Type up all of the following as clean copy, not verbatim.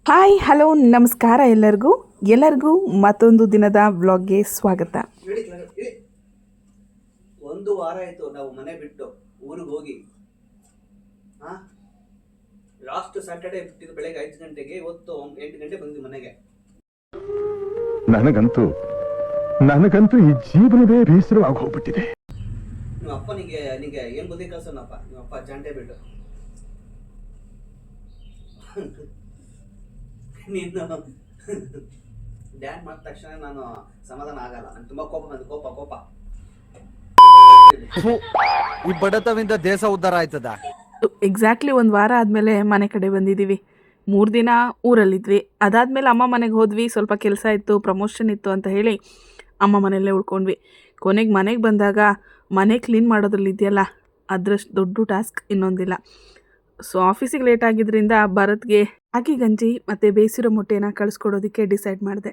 Hi hello ನಮಸ್ಕಾರ ಎಲ್ಲರಿಗೂ ಮತ್ತೊಂದು ದಿನದ ವ್ಲಾಗ್ಗೆ ಸ್ವಾಗತ. ಒಂದು ವಾರ ಆಯ್ತು ನಾವು ಮನೆ ಬಿಟ್ಟು ಊರಿಗೆ ಹೋಗಿ. ಲಾಸ್ಟ್ ಸ್ಯಾಟರ್ಡೆ ಬಿಟ್ಟಿದ್ದು ಬೆಳಗ್ಗೆ 5 ಗಂಟೆಗೆ, ಇವತ್ತು 8 ಗಂಟೆ ಬಂದ್ವಿ ಮನೆಗೆ. ನನಗಂತೂ ಈ ಜೀವನವೇ ಬೇಸರವಾಗಿ ಹೋಗ್ಬಿಟ್ಟಿದೆ. ನಿಮ್ಮ ಅಪ್ಪನಿಗೆ ಏನ್ ಬುದ್ಧಿ ಕಳ್ಸೋನಪ್ಪ, ನಿಮ್ಮ ಅಪ್ಪ ಜಾಂಟೆ ಬಿಟ್ಟು. ನೀನು ಡ್ಯಾನ್ ಮಾಡಿದ ತಕ್ಷಣ ನಾನು ಸಮಾಧಾನ ಆಗಲ್ಲ. ನಾನು ತುಂಬಾ ಕೋಪ. ಈ ಬಡತವಿಂದ ದೇಶ ಉದ್ಧಾರ ಆಯ್ತದ. ಎಕ್ಸಾಕ್ಟ್ಲಿ ಒಂದು ವಾರ ಆದಮೇಲೆ ಮನೆ ಕಡೆ ಬಂದಿದ್ದೀವಿ. 3 ದಿನ ಊರಲ್ಲಿದ್ವಿ. ಅದಾದಮೇಲೆ ಅಮ್ಮ ಮನೆಗೆ ಹೋದ್ವಿ. ಸ್ವಲ್ಪ ಕೆಲಸ ಇತ್ತು, ಪ್ರಮೋಷನ್ ಇತ್ತು ಅಂತ ಹೇಳಿ ಅಮ್ಮ ಮನೆಯಲ್ಲೇ ಉಳ್ಕೊಂಡ್ವಿ. ಕೊನೆಗೆ ಮನೆಗೆ ಬಂದಾಗ ಮನೆ ಕ್ಲೀನ್ ಮಾಡೋದ್ರಲ್ಲಿ ಇದೆಯಲ್ಲ, ಅದರಷ್ಟು ದೊಡ್ಡ ಟಾಸ್ಕ್ ಇನ್ನೊಂದಿಲ್ಲ. ಸೊ ಆಫೀಸಿಗೆ ಲೇಟ್ ಆಗಿದ್ದರಿಂದ ಭರತ್ಗೆ ರಾಗಿ ಗಂಜಿ ಮತ್ತು ಬೇಯಿಸಿರೋ ಮೊಟ್ಟೆನ ಕಳಿಸ್ಕೊಡೋದಕ್ಕೆ ಡಿಸೈಡ್ ಮಾಡಿದೆ.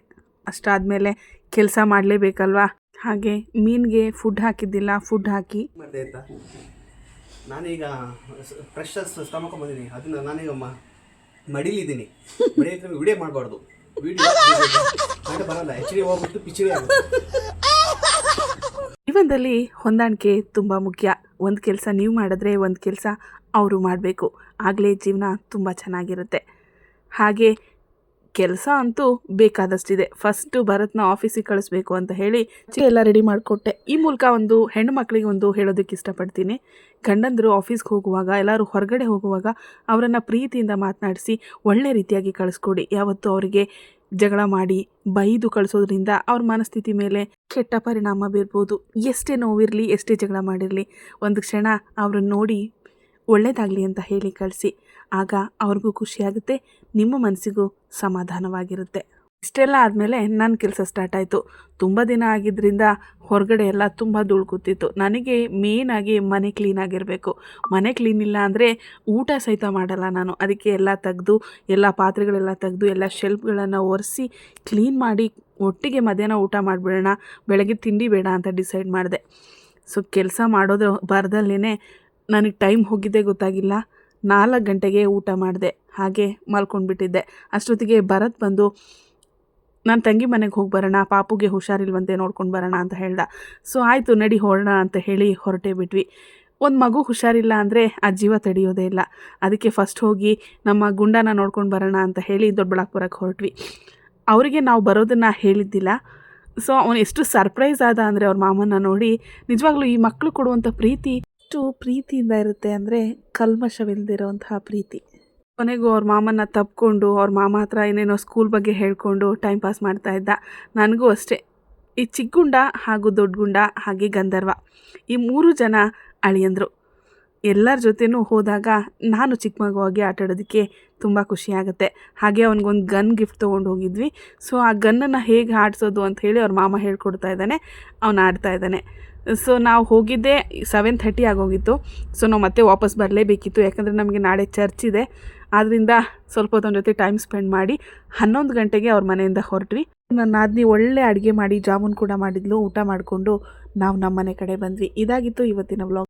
ಅಷ್ಟಾದಮೇಲೆ ಕೆಲಸ ಮಾಡಲೇಬೇಕಲ್ವಾ, ಹಾಗೆ ಮೀನಿಗೆ ಫುಡ್ ಹಾಕಿದ್ದಿಲ್ಲ, ಫುಡ್ ಹಾಕಿ ಮಾಡಿದೆ ಆಯ್ತಾ. ನಾನೀಗ ಫ್ರೆಶಸ್ ತಗೊಂಡ್ಬಂದಿದ್ದೀನಿ. ಅದನ್ನ ನಾನೀಗ ಮಡಿಲಿದ್ದೀನಿ. ಮಡಿಲಿದ್ರೆ ವಿಡಿಯೋ ಮಾಡಬಾರ್ದು, ವಿಡಿಯೋ ಬರಲ್ಲ, HD ಹೋಗ್ಬಿಟ್ಟು ಪಿಚಡಿ ಆಗುತ್ತೆ. ಜೀವನದಲ್ಲಿ ಹೊಂದಾಣಿಕೆ ತುಂಬ ಮುಖ್ಯ. ಒಂದು ಕೆಲಸ ನೀವು ಮಾಡಿದ್ರೆ ಒಂದು ಕೆಲಸ ಅವರು ಮಾಡಬೇಕು, ಆಗಲೇ ಜೀವನ ತುಂಬ ಚೆನ್ನಾಗಿರುತ್ತೆ. ಹಾಗೆ ಕೆಲಸ ಅಂತೂ ಬೇಕಾದಷ್ಟಿದೆ. ಫಸ್ಟು ಭರತ್ನ ಆಫೀಸಿಗೆ ಕಳಿಸ್ಬೇಕು ಅಂತ ಹೇಳಿ ಎಲ್ಲ ರೆಡಿ ಮಾಡಿಕೊಟ್ಟೆ. ಈ ಮೂಲಕ ಒಂದು ಹೆಣ್ಣು ಮಕ್ಕಳಿಗೆ ಒಂದು ಹೇಳೋದಕ್ಕೆ ಇಷ್ಟಪಡ್ತೀನಿ. ಗಂಡಂದರು ಆಫೀಸ್ಗೆ ಹೋಗುವಾಗ, ಎಲ್ಲರೂ ಹೊರಗಡೆ ಹೋಗುವಾಗ ಅವರನ್ನು ಪ್ರೀತಿಯಿಂದ ಮಾತನಾಡಿಸಿ ಒಳ್ಳೆ ರೀತಿಯಾಗಿ ಕಳಿಸ್ಕೊಡಿ. ಯಾವತ್ತೂ ಅವರಿಗೆ ಜಗಳ ಮಾಡಿ ಬೈದು ಕಳಿಸೋದ್ರಿಂದ ಅವ್ರ ಮನಸ್ಥಿತಿ ಮೇಲೆ ಕೆಟ್ಟ ಪರಿಣಾಮ ಬೀರ್ಬೋದು. ಎಷ್ಟೇ ನೋವಿರಲಿ, ಎಷ್ಟೇ ಜಗಳ ಮಾಡಿರಲಿ, ಒಂದು ಕ್ಷಣ ಅವ್ರನ್ನ ನೋಡಿ ಒಳ್ಳೆಯದಾಗಲಿ ಅಂತ ಹೇಳಿ ಕಳಿಸಿ. ಆಗ ಅವ್ರಿಗೂ ಖುಷಿಯಾಗುತ್ತೆ, ನಿಮ್ಮ ಮನಸ್ಸಿಗೂ ಸಮಾಧಾನವಾಗಿರುತ್ತೆ. ಇಷ್ಟೆಲ್ಲ ಆದಮೇಲೆ ನನ್ನ ಕೆಲಸ ಸ್ಟಾರ್ಟ್ ಆಯಿತು. ತುಂಬ ದಿನ ಆಗಿದ್ದರಿಂದ ಹೊರಗಡೆ ಎಲ್ಲ ತುಂಬ ಧೂಳು ಕೂತಿತ್ತು. ನನಗೆ ಮೇಯ್ನಾಗಿ ಮನೆ ಕ್ಲೀನಾಗಿರಬೇಕು. ಮನೆ ಕ್ಲೀನ್ ಇಲ್ಲ ಅಂದರೆ ಊಟ ಸಹಿತ ಮಾಡಲ್ಲ ನಾನು. ಅದಕ್ಕೆ ಎಲ್ಲ ತೆಗೆದು, ಎಲ್ಲ ಪಾತ್ರೆಗಳೆಲ್ಲ ತೆಗೆದು, ಎಲ್ಲ ಶೆಲ್ಫ್ಗಳನ್ನು ಒರೆಸಿ ಕ್ಲೀನ್ ಮಾಡಿ ಒಟ್ಟಿಗೆ ಮಧ್ಯಾಹ್ನ ಊಟ ಮಾಡಿಬಿಡೋಣ, ಬೆಳಗ್ಗೆ ತಿಂಡಿ ಬೇಡ ಅಂತ ಡಿಸೈಡ್ ಮಾಡಿದೆ. ಸೊ ಕೆಲಸ ಮಾಡೋದು ಬರದಲ್ಲೇ ನನಗೆ ಟೈಮ್ ಹೋಗಿದ್ದೇ ಗೊತ್ತಾಗಿಲ್ಲ. 4 ಗಂಟೆಗೆ ಊಟ ಮಾಡಿದೆ, ಹಾಗೆ ಮಲ್ಕೊಂಡ್ಬಿಟ್ಟಿದ್ದೆ. ಅಷ್ಟೊತ್ತಿಗೆ ಭರತ್ ಬಂದು ನಾನು ತಂಗಿ ಮನೆಗೆ ಹೋಗಿ ಬರೋಣ, ಪಾಪುಗೆ ಹುಷಾರಿಲ್ವಂತೆ, ನೋಡ್ಕೊಂಡು ಬರೋಣ ಅಂತ ಹೇಳ್ದ. ಸೊ ಆಯಿತು ನಡಿ ಹೊರಡೋಣ ಅಂತ ಹೇಳಿ ಹೊರಟೇ ಬಿಟ್ವಿ. ಒಂದು ಮಗು ಹುಷಾರಿಲ್ಲ ಅಂದರೆ ಆ ಜೀವ ತಡೆಯೋದೇ ಇಲ್ಲ. ಅದಕ್ಕೆ ಫಸ್ಟ್ ಹೋಗಿ ನಮ್ಮ ಗುಂಡನ ನೋಡ್ಕೊಂಡು ಬರೋಣ ಅಂತ ಹೇಳಿ ದೊಡ್ಡಬಳ್ಳಾಪುರಕ್ಕೆ ಹೊರಟ್ವಿ. ಅವರಿಗೆ ನಾವು ಬರೋದನ್ನು ಹೇಳಿದ್ದಿಲ್ಲ. ಸೊ ಅವನು ಎಷ್ಟು ಸರ್ಪ್ರೈಸ್ ಆದ ಅಂದರೆ ಅವ್ರ ಮಾಮನ ನೋಡಿ. ನಿಜವಾಗ್ಲೂ ಈ ಮಕ್ಕಳು ಕೊಡುವಂಥ ಪ್ರೀತಿ ಎಷ್ಟು ಪ್ರೀತಿಯಿಂದ ಇರುತ್ತೆ ಅಂದರೆ ಕಲ್ಮಶವಿಲ್ಲದಿರೋಂತಹ ಪ್ರೀತಿ. ಕೊನೆಗೂ ಅವ್ರ ಮಾಮನ ತಪ್ಕೊಂಡು ಅವ್ರ ಮಾಮ ಹತ್ರ ಏನೇನೋ ಸ್ಕೂಲ್ ಬಗ್ಗೆ ಹೇಳ್ಕೊಂಡು ಟೈಮ್ ಪಾಸ್ ಮಾಡ್ತಾಯಿದ್ದ. ನನಗೂ ಅಷ್ಟೇ. ಈ ಚಿಕ್ಕಗುಂಡ ಹಾಗೂ ದೊಡ್ಡಗುಂಡ ಹಾಗೆ ಗಂಧರ್ವ, ಈ 3 ಜನ ಅಳಿಯಂದರು. ಎಲ್ಲರ ಜೊತೆನೂ ಹೋದಾಗ ನಾನು ಚಿಕ್ಕ ಮಗುವಾಗಿ ಆಟಾಡೋದಕ್ಕೆ ತುಂಬ ಖುಷಿಯಾಗುತ್ತೆ. ಹಾಗೆ ಅವ್ನಿಗೊಂದು ಗನ್ ಗಿಫ್ಟ್ ತೊಗೊಂಡು ಹೋಗಿದ್ವಿ. ಸೊ ಆ ಗನ್ನನ್ನು ಹೇಗೆ ಆಡಿಸೋದು ಅಂತ ಹೇಳಿ ಅವ್ರ ಮಾಮ ಹೇಳ್ಕೊಡ್ತಾ ಇದ್ದಾನೆ, ಅವನು ಆಡ್ತಾ ಇದ್ದಾನೆ. ಸೊ ನಾವು ಹೋಗಿದ್ದೆ 7:30 ಆಗೋಗಿತ್ತು. ಸೊ ನಾವು ಮತ್ತೆ ವಾಪಸ್ ಬರಲೇಬೇಕಿತ್ತು, ಯಾಕಂದರೆ ನಮಗೆ ನಾಳೆ ಚರ್ಚ್ ಇದೆ. ಆದ್ದರಿಂದ ಸ್ವಲ್ಪ ಹೊತ್ತೊಂದು ಜೊತೆ ಟೈಮ್ ಸ್ಪೆಂಡ್ ಮಾಡಿ 11 ಗಂಟೆಗೆ ಅವ್ರ ಮನೆಯಿಂದ ಹೊರಟ್ವಿ. ನನ್ನ ನಾದಿನಿ ಒಳ್ಳೆ ಅಡುಗೆ ಮಾಡಿ ಜಾಮೂನ್ ಕೂಡ ಮಾಡಿದ್ಲು. ಊಟ ಮಾಡಿಕೊಂಡು ನಾವು ನಮ್ಮ ಮನೆ ಕಡೆ ಬಂದ್ವಿ. ಇದಾಗಿತ್ತು ಇವತ್ತಿನ ವ್ಲಾಗ್.